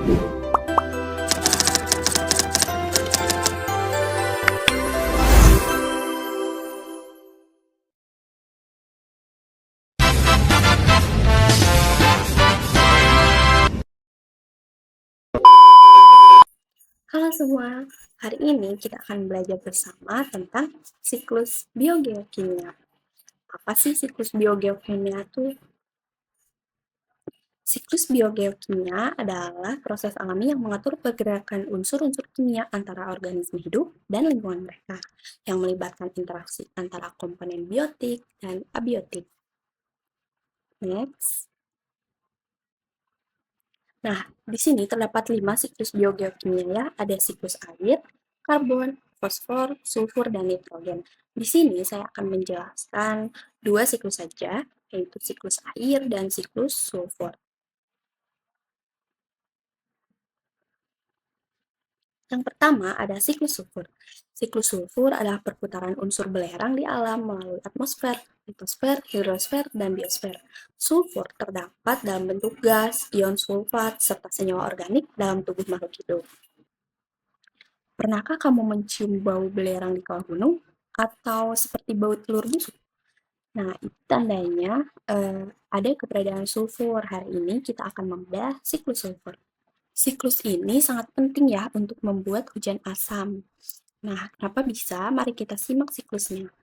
Halo semua, hari ini kita akan belajar bersama tentang siklus biogeokimia. Apa sih siklus biogeokimia itu? Siklus biogeokimia adalah proses alami yang mengatur pergerakan unsur-unsur kimia antara organisme hidup dan lingkungan mereka, yang melibatkan interaksi antara komponen biotik dan abiotik. Next. Nah, di sini terdapat 5 siklus biogeokimia ya. Ada siklus air, karbon, fosfor, sulfur, dan nitrogen. Di sini saya akan menjelaskan 2 siklus saja, yaitu siklus air dan siklus sulfur. Yang pertama ada siklus sulfur. Siklus sulfur adalah perputaran unsur belerang di alam melalui atmosfer, litosfer, hidrosfer, dan biosfer. Sulfur terdapat dalam bentuk gas, ion sulfat, serta senyawa organik dalam tubuh makhluk hidup. Pernahkah kamu mencium bau belerang di kawah gunung? Atau seperti bau telur busuk? Nah, itu tandanya ada keberadaan sulfur. Hari ini kita akan membedah siklus sulfur. Siklus ini sangat penting ya untuk membuat hujan asam. Nah, kenapa bisa? Mari kita simak siklusnya.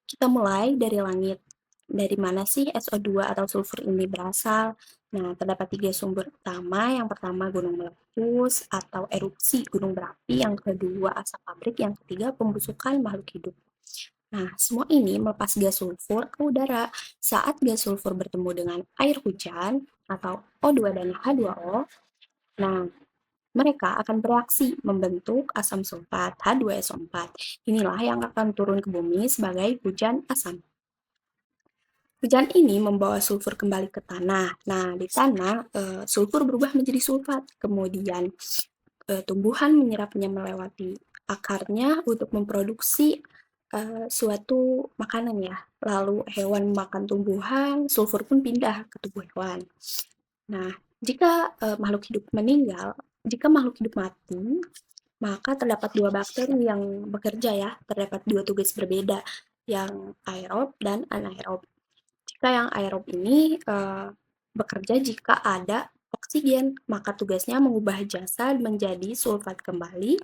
Kita mulai dari langit. Dari mana sih SO2 atau sulfur ini berasal? Nah, terdapat 3 sumber utama. Yang pertama gunung meletus atau erupsi gunung berapi, yang kedua asap pabrik, yang ketiga pembusukan makhluk hidup. Nah, semua ini melepas gas sulfur ke udara. Saat gas sulfur bertemu dengan air hujan atau O2 dan H2O, nah mereka akan bereaksi membentuk asam sulfat H2SO4. Inilah yang akan turun ke bumi sebagai hujan asam. Hujan ini membawa sulfur kembali ke tanah. Nah, di tanah sulfur berubah menjadi sulfat. Kemudian tumbuhan menyerapnya melewati akarnya untuk memproduksi suatu makanan ya. Lalu hewan makan tumbuhan, sulfur pun pindah ke tubuh hewan. Nah, jika makhluk hidup meninggal, jika makhluk hidup mati, maka terdapat 2 bakteri yang bekerja ya. Terdapat 2 tugas berbeda, yang aerob dan anaerob. Jika yang aerob ini bekerja jika ada oksigen, maka tugasnya mengubah jasad menjadi sulfat kembali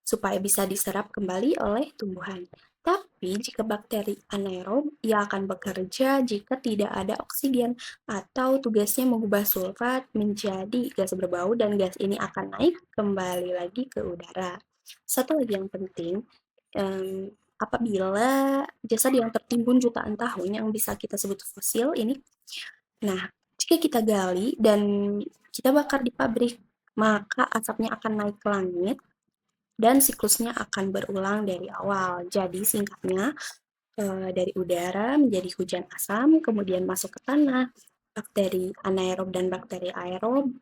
supaya bisa diserap kembali oleh tumbuhan. Tapi jika bakteri anaerob, ia akan bekerja jika tidak ada oksigen atau tugasnya mengubah sulfat menjadi gas berbau dan gas ini akan naik kembali lagi ke udara. Satu lagi yang penting, apabila jasad yang tertimbun jutaan tahun yang bisa kita sebut fosil ini, nah jika kita gali dan kita bakar di pabrik, maka asapnya akan naik ke langit dan siklusnya akan berulang dari awal. Jadi singkatnya, dari udara menjadi hujan asam, kemudian masuk ke tanah, bakteri anaerob dan bakteri aerob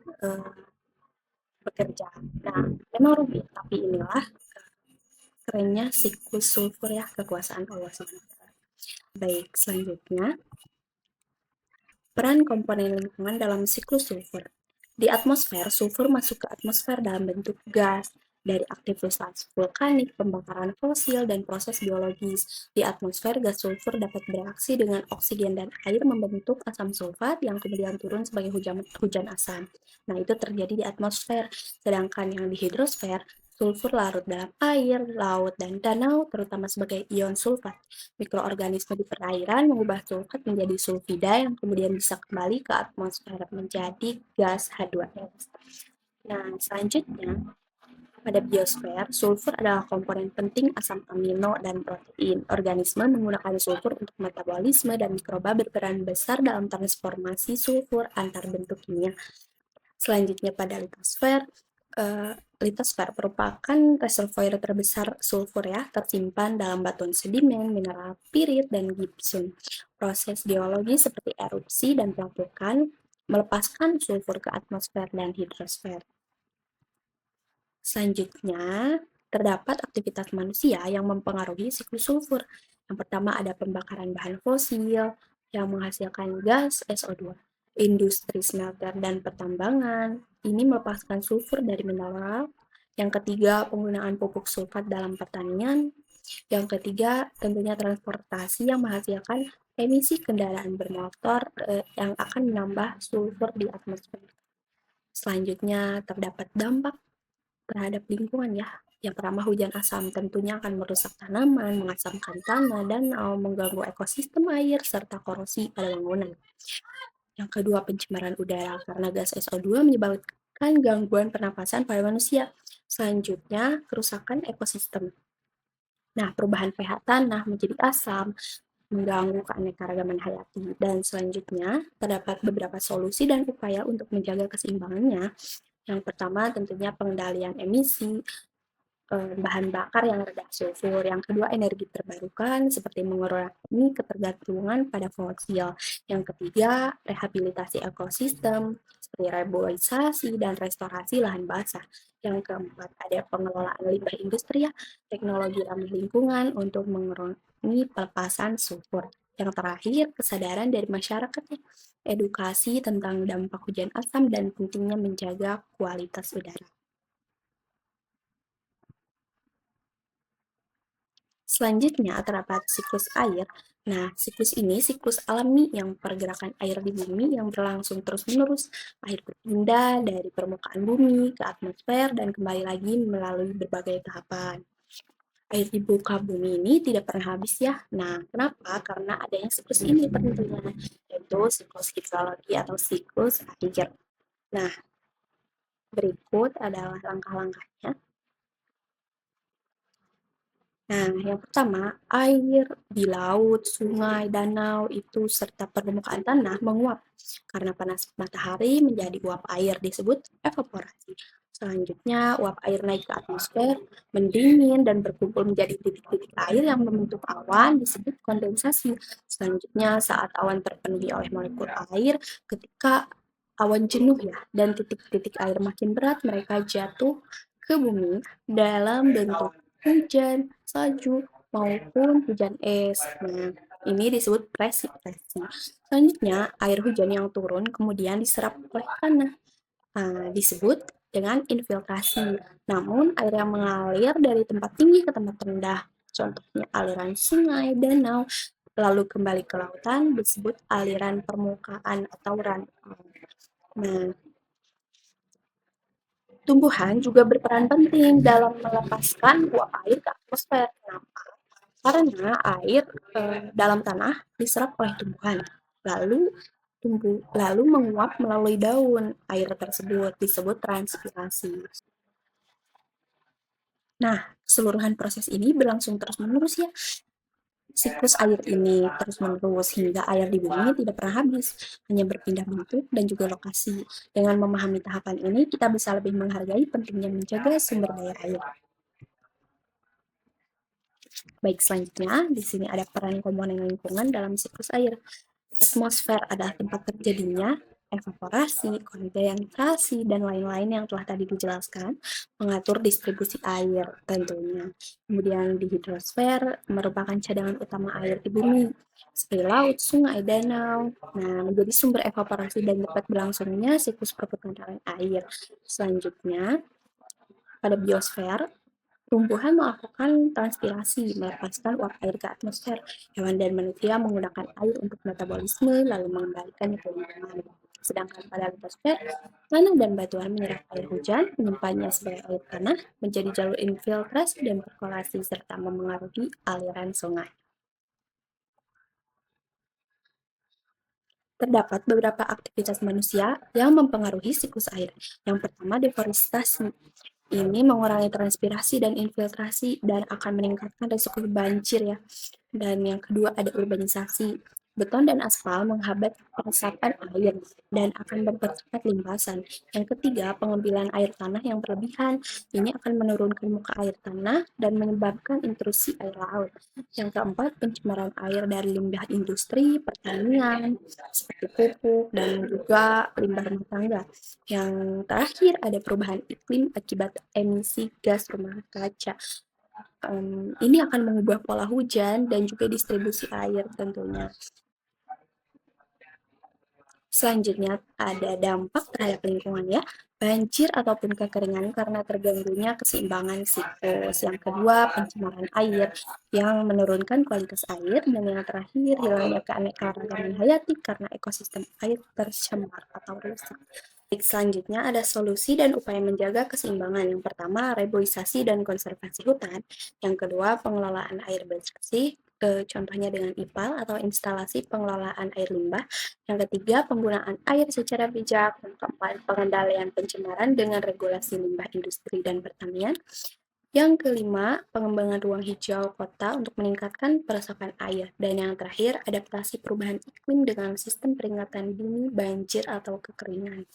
bekerja. Nah, memang rumit, tapi inilah kerennya siklus sulfur ya, kekuasaan Allah SWT. Baik, selanjutnya, peran komponen lingkungan dalam siklus sulfur. Di atmosfer, sulfur masuk ke atmosfer dalam bentuk gas dari aktivitas vulkanik, pembakaran fosil, dan proses biologis. Di atmosfer, gas sulfur dapat bereaksi dengan oksigen dan air membentuk asam sulfat yang kemudian turun sebagai hujan asam. Nah, itu terjadi di atmosfer. Sedangkan yang di hidrosfer, sulfur larut dalam air, laut, dan danau, terutama sebagai ion sulfat. Mikroorganisme di perairan mengubah sulfat menjadi sulfida yang kemudian bisa kembali ke atmosfer menjadi gas H2S. Nah, selanjutnya, pada biosfer, sulfur adalah komponen penting asam amino dan protein. Organisme menggunakan sulfur untuk metabolisme dan mikroba berperan besar dalam transformasi sulfur antar bentuk kimia. Selanjutnya pada litosfer, litosfer merupakan reservoir terbesar sulfur ya, tersimpan dalam batuan sedimen, mineral pirit, dan gipsum. Proses geologi seperti erupsi dan pelapukan melepaskan sulfur ke atmosfer dan hidrosfer. Selanjutnya, terdapat aktivitas manusia yang mempengaruhi siklus sulfur. Yang pertama ada pembakaran bahan fosil yang menghasilkan gas SO2. Industri smelter dan pertambangan ini melepaskan sulfur dari mineral. Yang ketiga, penggunaan pupuk sulfat dalam pertanian. Yang ketiga, tentunya transportasi yang menghasilkan emisi kendaraan bermotor yang akan menambah sulfur di atmosfer. Selanjutnya, terdapat dampak terhadap lingkungan ya. Yang pertama, hujan asam tentunya akan merusak tanaman, mengasamkan tanah, danau, mengganggu ekosistem air, serta korosi pada bangunan. Yang kedua, pencemaran udara karena gas SO2 menyebabkan gangguan pernapasan pada manusia. Selanjutnya, kerusakan ekosistem. Nah, perubahan pH tanah menjadi asam, mengganggu keanekaragaman hayati. Dan selanjutnya, terdapat beberapa solusi dan upaya untuk menjaga keseimbangannya. Yang pertama, tentunya pengendalian emisi, bahan bakar yang rendah sulfur. Yang kedua, energi terbarukan seperti mengurangi ketergantungan pada fosil. Yang ketiga, rehabilitasi ekosistem seperti reboisasi dan restorasi lahan basah. Yang keempat, ada pengelolaan limbah industri ya, teknologi ramah lingkungan untuk mengurangi pelepasan sulfur. Yang terakhir, kesadaran dari masyarakat ya, edukasi tentang dampak hujan asam dan pentingnya menjaga kualitas udara. Selanjutnya terdapat siklus air. Nah, siklus ini siklus alami yang pergerakan air di bumi yang berlangsung terus-menerus. Air berpindah dari permukaan bumi ke atmosfer dan kembali lagi melalui berbagai tahapan. Air di muka bumi ini tidak pernah habis ya. Nah, kenapa? Karena adanya siklus ini tentunya, yaitu siklus hidrologi atau siklus air. Nah, berikut adalah langkah-langkahnya. Nah, yang pertama, air di laut, sungai, danau itu serta permukaan tanah menguap karena panas matahari menjadi uap air disebut evaporasi. Selanjutnya, uap air naik ke atmosfer, mendingin dan berkumpul menjadi titik-titik air yang membentuk awan disebut kondensasi. Selanjutnya, saat awan terpenuhi oleh molekul air, ketika awan jenuh ya dan titik-titik air makin berat, mereka jatuh ke bumi dalam bentuk hujan, salju, maupun hujan es. Nah, ini disebut presipitasi. Selanjutnya, air hujan yang turun kemudian diserap oleh tanah. Disebut dengan infiltrasi. Namun, air yang mengalir dari tempat tinggi ke tempat rendah, contohnya aliran sungai, danau, lalu kembali ke lautan, disebut aliran permukaan atau runoff. Nah, tumbuhan juga berperan penting dalam melepaskan uap air ke atmosfer. Kenapa? Karena air dalam tanah diserap oleh tumbuhan, lalu menguap melalui daun. Air tersebut disebut transpirasi. Nah, keseluruhan proses ini berlangsung terus-menerus ya. Siklus air ini terus-menerus hingga air di bumi tidak pernah habis, hanya berpindah bentuk dan juga lokasi. Dengan memahami tahapan ini, kita bisa lebih menghargai pentingnya menjaga sumber daya air. Baik, selanjutnya di sini ada peran komponen lingkungan dalam siklus air. Atmosfer adalah tempat terjadinya evaporasi, kondensasi, dan lain-lain yang telah tadi dijelaskan, mengatur distribusi air tentunya. Kemudian di hidrosfer merupakan cadangan utama air di bumi, seperti laut, sungai, danau. Nah, menjadi sumber evaporasi dan tempat berlangsungnya siklus perputaran air. Selanjutnya, pada biosfer, tumbuhan melakukan transpirasi, melepaskan uap air ke atmosfer. Hewan dan manusia menggunakan air untuk metabolisme, lalu mengembalikan ke lingkungan. Sedangkan pada litosfer, tanah dan batuan menyerap air hujan, menyimpannya sebagai air tanah, menjadi jalur infiltrasi dan perkolasi, serta memengaruhi aliran sungai. Terdapat beberapa aktivitas manusia yang mempengaruhi siklus air. Yang pertama, deforestasi. Ini mengurangi transpirasi dan infiltrasi dan akan meningkatkan risiko banjir ya. Dan yang kedua ada urbanisasi. Beton dan aspal menghambat peresapan air dan akan mempercepat limpasan. Yang ketiga, pengambilan air tanah yang berlebihan. Ini akan menurunkan muka air tanah dan menyebabkan intrusi air laut. Yang keempat, pencemaran air dari limbah industri, pertanian, seperti pupuk, dan juga limbah rumah tangga. Yang terakhir, ada perubahan iklim akibat emisi gas rumah kaca. Ini akan mengubah pola hujan dan juga distribusi air tentunya. Selanjutnya ada dampak terhadap lingkungan ya, banjir ataupun kekeringan karena terganggunya keseimbangan siklus. Yang kedua, pencemaran air yang menurunkan kualitas air. Dan yang terakhir, hilangnya keanekaragaman hayati karena ekosistem air tercemar atau rusak. Baik, selanjutnya ada solusi dan upaya menjaga keseimbangan. Yang pertama, reboisasi dan konservasi hutan. Yang kedua, pengelolaan air bersih, contohnya dengan IPAL atau instalasi pengelolaan air limbah. Yang ketiga, penggunaan air secara bijak. Yang keempat, pengendalian pencemaran dengan regulasi limbah industri dan pertanian. Yang kelima, pengembangan ruang hijau kota untuk meningkatkan peresapan air. Dan yang terakhir, adaptasi perubahan iklim dengan sistem peringatan dini banjir atau kekeringan.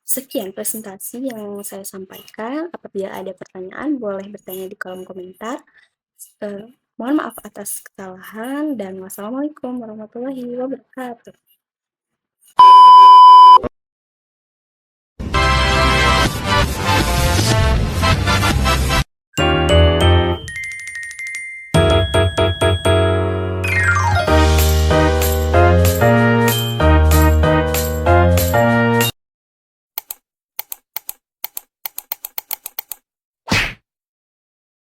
Sekian presentasi yang saya sampaikan. Apabila ada pertanyaan, boleh bertanya di kolom komentar. Mohon maaf atas kesalahan dan wassalamualaikum warahmatullahi wabarakatuh.